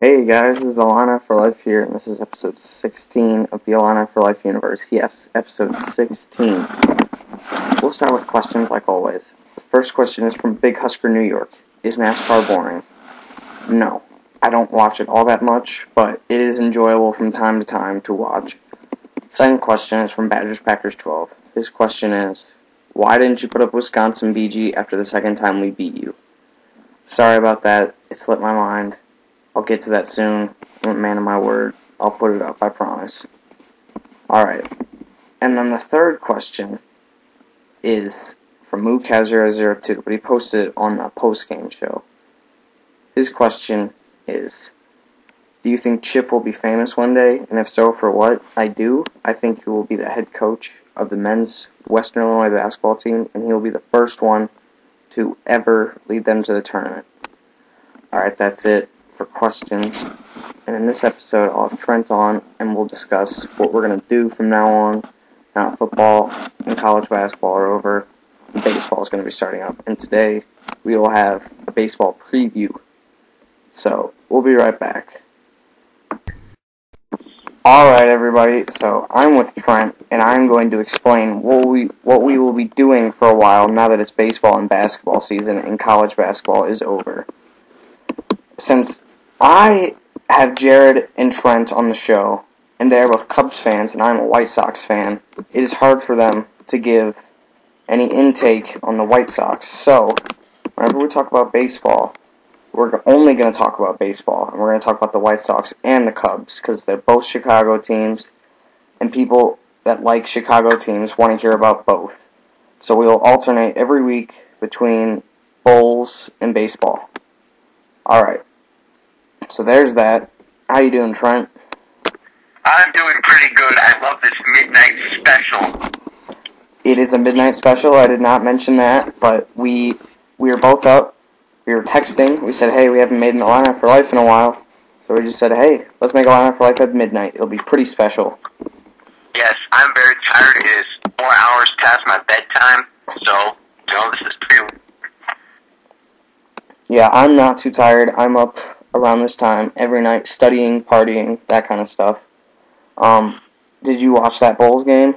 Hey guys, this is Illini4life here, and this is episode 16 of the Illini4life Universe. Yes, episode 16. We'll start with questions like always. The first question is from Big Husker, New York. Is NASCAR boring? No. I don't watch it all that much, but it is enjoyable from time to time to watch. Second question is from Badgers Packers 12. His question is, why didn't you put up Wisconsin BG after the second time we beat you? Sorry about that. It slipped my mind. I'll get to that soon. I'm a man of my word. I'll put it up, I promise. Alright. And then the third question is from MooCaz002, but he posted it on the post-game show. His question is, do you think Chip will be famous one day? And if so, for what? I do. I think he will be the head coach of the men's Western Illinois basketball team, and he will be the first one to ever lead them to the tournament. Alright, that's it for questions, and in this episode I'll have Trent on and we'll discuss what we're going to do from now on. Now football and college basketball are over, and baseball is going to be starting up, and today we will have a baseball preview. So we'll be right back. Alright everybody, so I'm with Trent and I'm going to explain what we will be doing for a while now that it's baseball and basketball season and college basketball is over. Since I have Jared and Trent on the show, and they're both Cubs fans, and I'm a White Sox fan, it is hard for them to give any intake on the White Sox. So, whenever we talk about baseball, we're only going to talk about baseball, and we're going to talk about the White Sox and the Cubs, because they're both Chicago teams, and people that like Chicago teams want to hear about both. So we will alternate every week between Bulls and baseball. Alright. So there's that. How you doing, Trent? I'm doing pretty good. I love this midnight special. It is a midnight special. I did not mention that, but we were both up. We were texting. We said, hey, we haven't made an Illini4life in a while. So we just said, hey, let's make Illini4life at midnight. It'll be pretty special. Yes, I'm very tired. It is 4 hours past my bedtime, so, this is pretty... Yeah, I'm not too tired. I'm up around this time every night, studying, partying, that kind of stuff. Did you watch that Bulls game?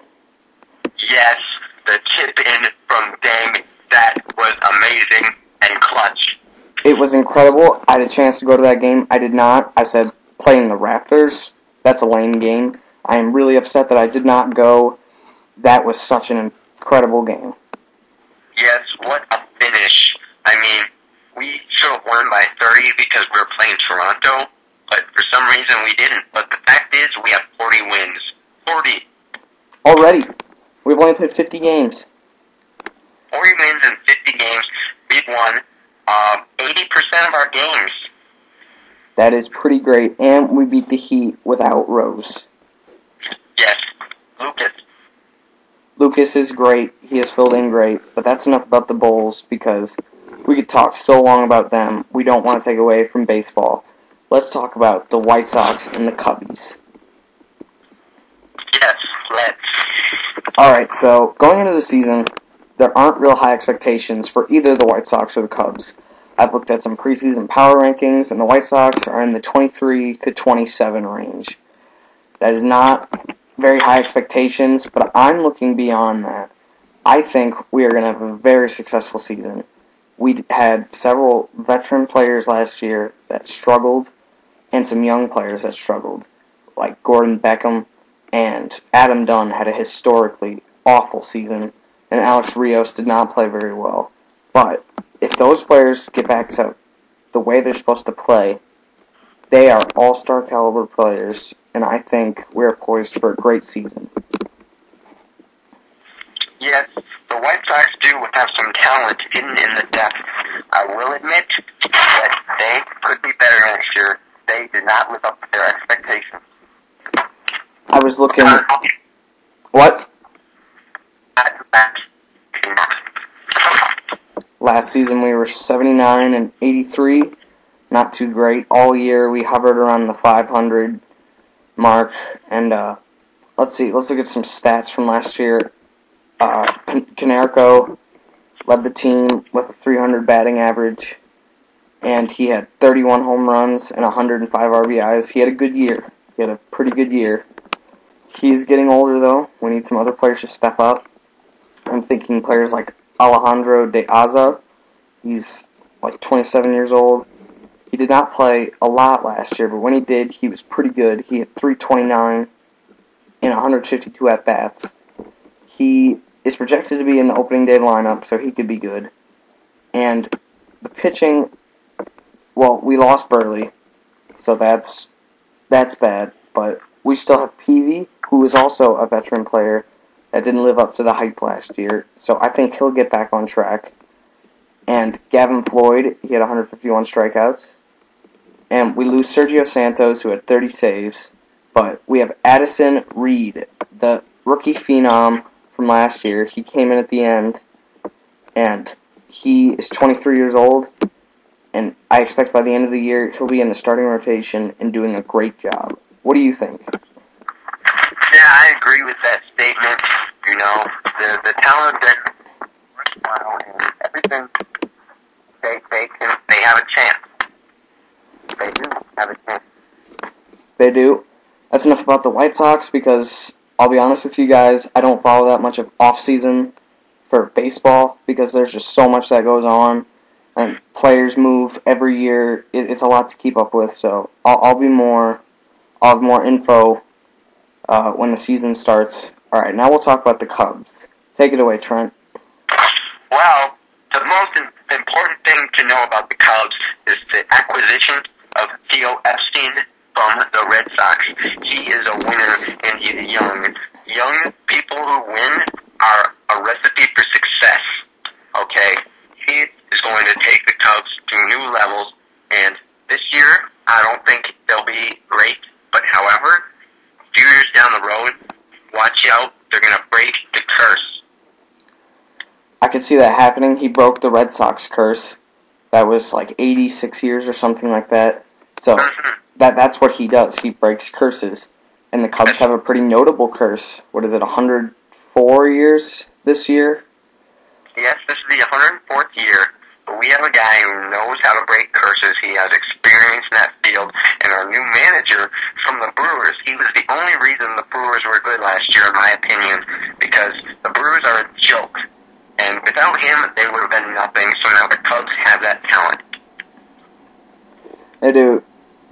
Yes, the chip-in from Dame, that was amazing and clutch. It was incredible. I had a chance to go to that game. I did not. I said, playing the Raptors, that's a lame game. I am really upset that I did not go. That was such an incredible game. Yes, what a finish. I mean, we should have won by 30 because we were playing Toronto, but for some reason we didn't. But the fact is, we have 40 wins. 40. Already. We've only played 50 games. 40 wins in 50 games. We've won 80% of our games. That is pretty great. And we beat the Heat without Rose. Yes. Lucas. Lucas is great. He has filled in great. But that's enough about the Bulls because we could talk so long about them. We don't want to take away from baseball. Let's talk about the White Sox and the Cubbies. Yes, let's. Alright, so going into the season, there aren't real high expectations for either the White Sox or the Cubs. I've looked at some preseason power rankings, and the White Sox are in the 23 to 27 range. That is not very high expectations, but I'm looking beyond that. I think we are going to have a very successful season. We had several veteran players last year that struggled, and some young players that struggled, like Gordon Beckham, and Adam Dunn had a historically awful season, and Alex Rios did not play very well. But if those players get back to the way they're supposed to play, they are all-star caliber players, and I think we're poised for a great season. Yes, the White Sox do have some talent hidden in the depth. I will admit that they could be better next year. They did not live up to their expectations. I was looking... What? Last season we were 79 and 83. Not too great. All year we hovered around the 500 mark. And let's see. Let's look at some stats from last year. Konerko led the team with a 300 batting average. and he had 31 home runs and 105 RBIs. He had a good year. He had a pretty good year. He's getting older, though. We need some other players to step up. I'm thinking players like Alejandro De Aza. He's like 27 years old. He did not play a lot last year, but when he did, he was pretty good. He had 329 in 152 at-bats. He is projected to be in the opening day lineup, so he could be good. And the pitching, well, we lost Burley, so that's bad. But we still have Peavy, who is also a veteran player that didn't live up to the hype last year. So I think he'll get back on track. And Gavin Floyd, he had 151 strikeouts. And we lose Sergio Santos, who had 30 saves. But we have Addison Reed, the rookie phenom from last year. He came in at the end, and he is 23 years old. And I expect by the end of the year, he'll be in the starting rotation and doing a great job. What do you think? Yeah, I agree with that statement. You know, the talent that worthwhile and everything, they have a chance. They do have a chance. They do. That's enough about the White Sox, because I'll be honest with you guys, I don't follow that much of off-season for baseball because there's just so much that goes on, and players move every year. It's a lot to keep up with, so I'll have more info when the season starts. All right, now we'll talk about the Cubs. Take it away, Trent. Well, the most important thing to know about the Cubs is the acquisition of Theo Epstein from the Red Sox. He is a winner, and he's young. Young people who win are a recipe for success. Okay? He is going to take the Cubs to new levels, and this year, I don't think they'll be great, but however, a few years down the road, watch out, they're going to break the curse. I could see that happening. He broke the Red Sox curse. That was like 86 years or something like that. So that's what he does. He breaks curses. And the Cubs have a pretty notable curse. What is it, 104 years this year? Yes, this is the 104th year. But we have a guy who knows how to break curses. He has experience in that field. And our new manager from the Brewers, he was the only reason the Brewers were good last year, in my opinion, because the Brewers are a joke. And without him, they would have been nothing. So now the Cubs have that talent. They do.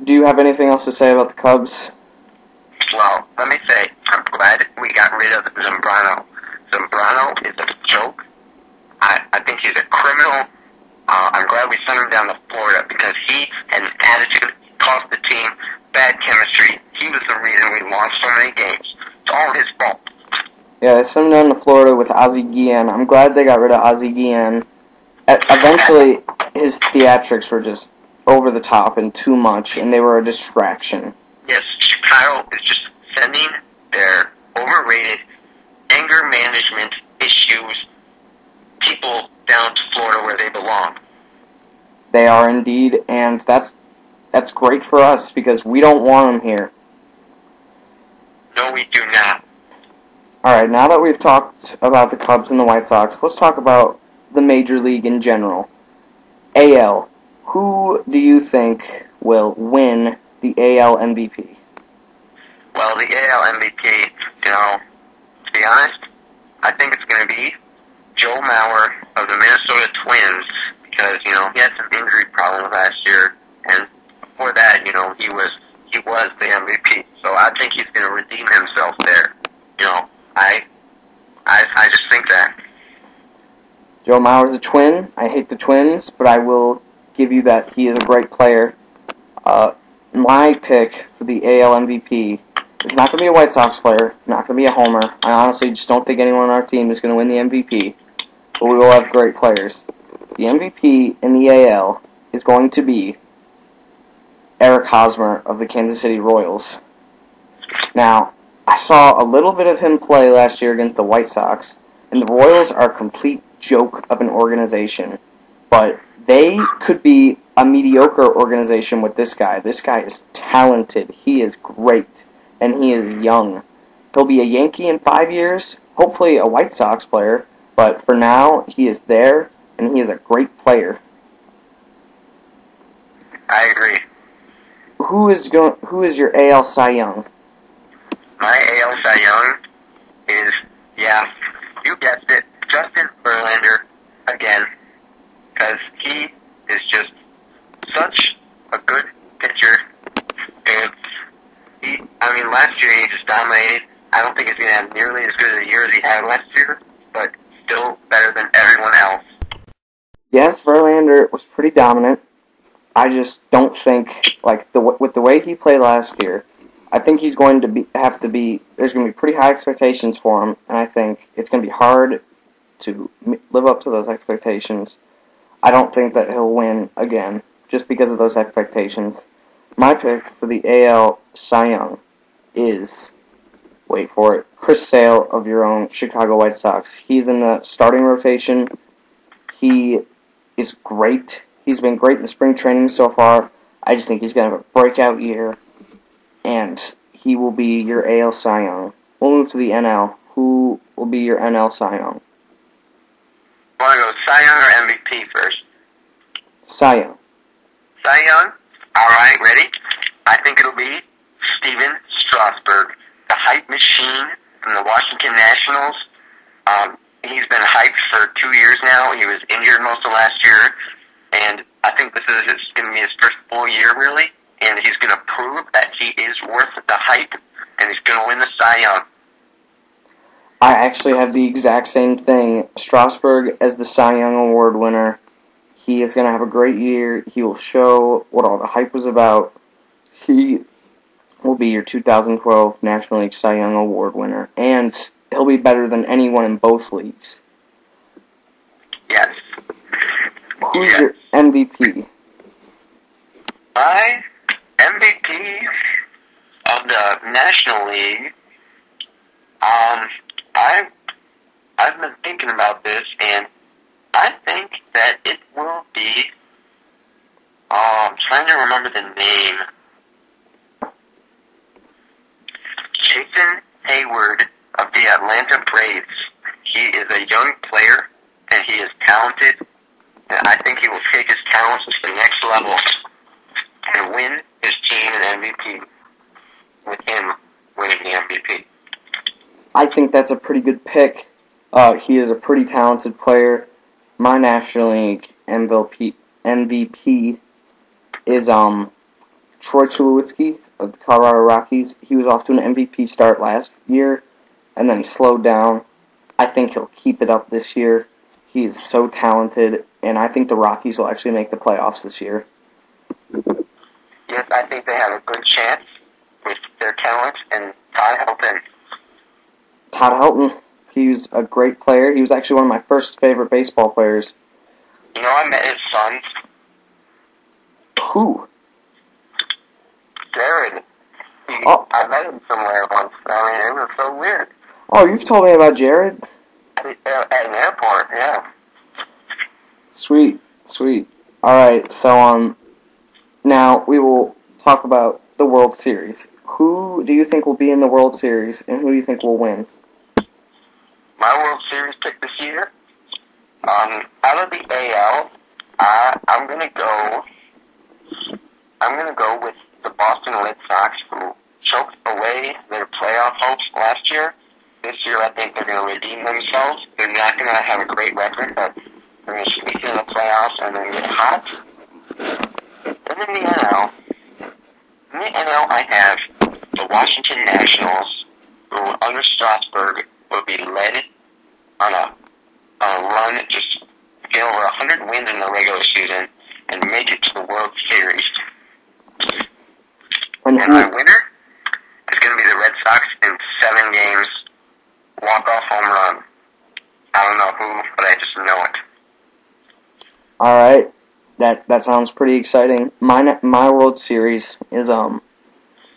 Do you have anything else to say about the Cubs? Well, let me say, I'm glad we got rid of Zambrano. Zambrano is a joke. I think he's a criminal. I'm glad we sent him down to Florida because he had an attitude, cost the team, bad chemistry. He was the reason we lost so many games. It's all his fault. Yeah, they sent him down to Florida with Ozzie Guillen. I'm glad they got rid of Ozzie Guillen. Eventually, his theatrics were just over the top and too much, and they were a distraction. Yes, Chicago is just sending their overrated anger management issues people down to Florida where they belong. They are indeed, and that's great for us because we don't want them here. No, we do not. Alright, now that we've talked about the Cubs and the White Sox, let's talk about the Major League in general. AL. Who do you think will win the AL MVP? Well, the AL MVP, to be honest, I think it's going to be Joe Mauer of the Minnesota Twins because, he had some injury problems last year, and before that, he was the MVP. So I think he's going to redeem himself there. I just think that. Joe Mauer's a Twin. I hate the Twins, but I will give you that he is a great player. My pick for the AL MVP is not going to be a White Sox player, not going to be a homer. I honestly just don't think anyone on our team is going to win the MVP, but we will have great players. The MVP in the AL is going to be Eric Hosmer of the Kansas City Royals. Now, I saw a little bit of him play last year against the White Sox, and the Royals are a complete joke of an organization, but they could be a mediocre organization with this guy. This guy is talented. He is great, and he is young. He'll be a Yankee in 5 years, hopefully a White Sox player, but for now, he is there, and he is a great player. I agree. Who is your AL Cy Young? My AL Cy Young is, yeah, you guessed it, Justin Verlander again, because he is just such a good pitcher. Last year he just dominated. I don't think he's going to have nearly as good a year as he had last year, but still better than everyone else. Yes, Verlander was pretty dominant. I just don't think, with the way he played last year, I think he's going to there's going to be pretty high expectations for him, and I think it's going to be hard to live up to those expectations. I don't think that he'll win again, just because of those expectations. My pick for the AL Cy Young is, wait for it, Chris Sale of your own Chicago White Sox. He's in the starting rotation. He is great. He's been great in the spring training so far. I just think he's going to have a breakout year, and he will be your AL Cy Young. We'll move to the NL. Who will be your NL Cy Young? Want to go Cy Young or MVP first? Cy Young. Cy Young? Alright, ready? I think it'll be Steven Strasburg, the hype machine from the Washington Nationals. He's been hyped for 2 years now. He was injured most of last year, and I think this is going to be his first full year, really, and he's going to prove that he is worth the hype, and he's going to win the Cy Young. I actually have the exact same thing. Strasburg as the Cy Young Award winner. He is going to have a great year. He will show what all the hype was about. He will be your 2012 National League Cy Young Award winner, and he'll be better than anyone in both leagues. Yes. Who's your MVP? My MVP of the National League, I've been thinking about this, and I think that it will be, I'm trying to remember the name, Jason Hayward of the Atlanta Braves. He is a young player, and he is talented, and I think he will take his talents to the next level and win his team an MVP with him winning the MVP. I think that's a pretty good pick. He is a pretty talented player. My National League MVP is Troy Tulowitzki of the Colorado Rockies. He was off to an MVP start last year, and then he slowed down. I think he'll keep it up this year. He is so talented, and I think the Rockies will actually make the playoffs this year. Yes, I think they have a good chance with their talent and Todd Helton. Todd Helton, he's a great player. He was actually one of my first favorite baseball players. You know, I met his son. Who? Jared. I met him somewhere once. I mean, it was so weird. Oh, you've told me about Jared? At an airport, yeah. Sweet. Alright, so, now we will talk about the World Series. Who do you think will be in the World Series, and who do you think will win? My World Series pick this year, out of the AL, I'm gonna go with the Boston Red Sox, who choked away their playoff hopes last year. This year, I think they're going to redeem themselves. They're not going to have a great record, but they're going to sneak into the playoffs and then get hot. And in the NL, I have the Washington Nationals, who under Strasburg will be led on a run, just get over 100 wins in the regular season and make it to the World Series. And my winner is going to be the Red Sox in 7 games, walk-off home run. I don't know who, but I just know it. Alright, that sounds pretty exciting. My World Series is,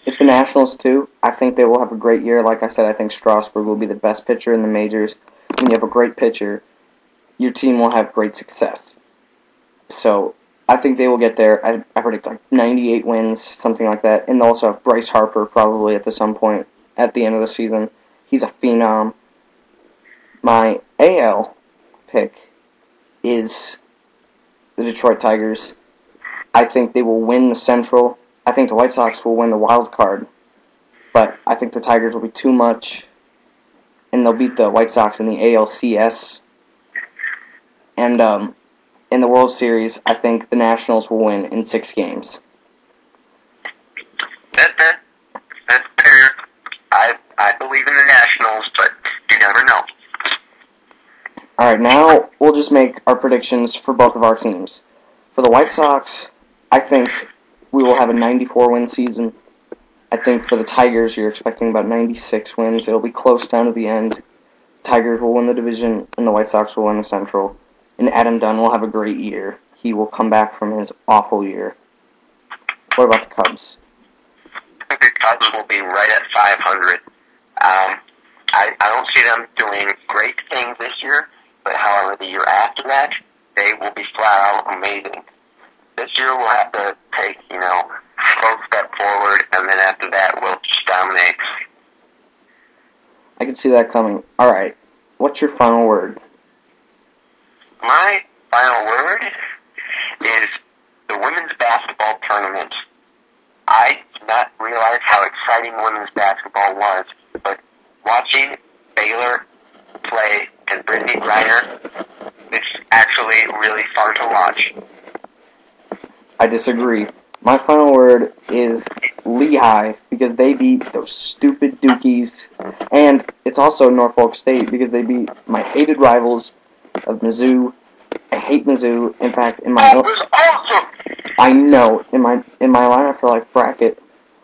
it's the Nationals too. I think they will have a great year. Like I said, I think Strasburg will be the best pitcher in the majors. When you have a great pitcher, your team will have great success. So, I think they will get there. I predict like 98 wins, something like that. And they'll also have Bryce Harper probably at some point at the end of the season. He's a phenom. My AL pick is the Detroit Tigers. I think they will win the Central. I think the White Sox will win the wild card. But I think the Tigers will be too much, and they'll beat the White Sox in the ALCS. And in the World Series, I think the Nationals will win in 6 games. That's fair. I believe in the Nationals, but you never know. Alright, now we'll just make our predictions for both of our teams. For the White Sox, I think we will have a 94-win season. I think for the Tigers, you're expecting about 96 wins. It'll be close down to the end. Tigers will win the division, and the White Sox will win the Central. And Adam Dunn will have a great year. He will come back from his awful year. What about the Cubs? I think the Cubs will be right at 500. I don't see them doing great things this year, but however, the year after that, they will be flat out amazing. This year we'll have to take, a slow step forward, and then after that we'll just dominate. I can see that coming. Alright, what's your final word? My final word is the women's basketball tournament. I did not realize how exciting women's basketball was, but watching Baylor play and Brittany Griner, it's actually really fun to watch. I disagree. My final word is Lehigh, because they beat those stupid Dukies, and it's also Norfolk State, because they beat my hated rivals of Mizzou. I hate Mizzou. In fact, That was awesome! I know, in my Illini for Life bracket,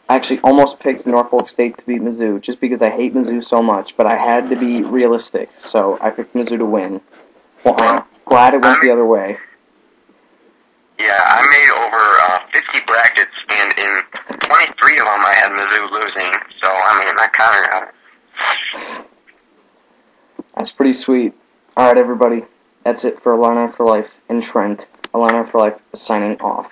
I actually almost picked Norfolk State to beat Mizzou, just because I hate Mizzou so much, but I had to be realistic, so I picked Mizzou to win. Well, I'm glad it went the other way. Yeah, I made over 50 brackets, and in 23 of them I had Mizzou losing, so, that kind of... That's pretty sweet. Alright, everybody. That's it for Illini for Life and Trent. Illini for Life signing off.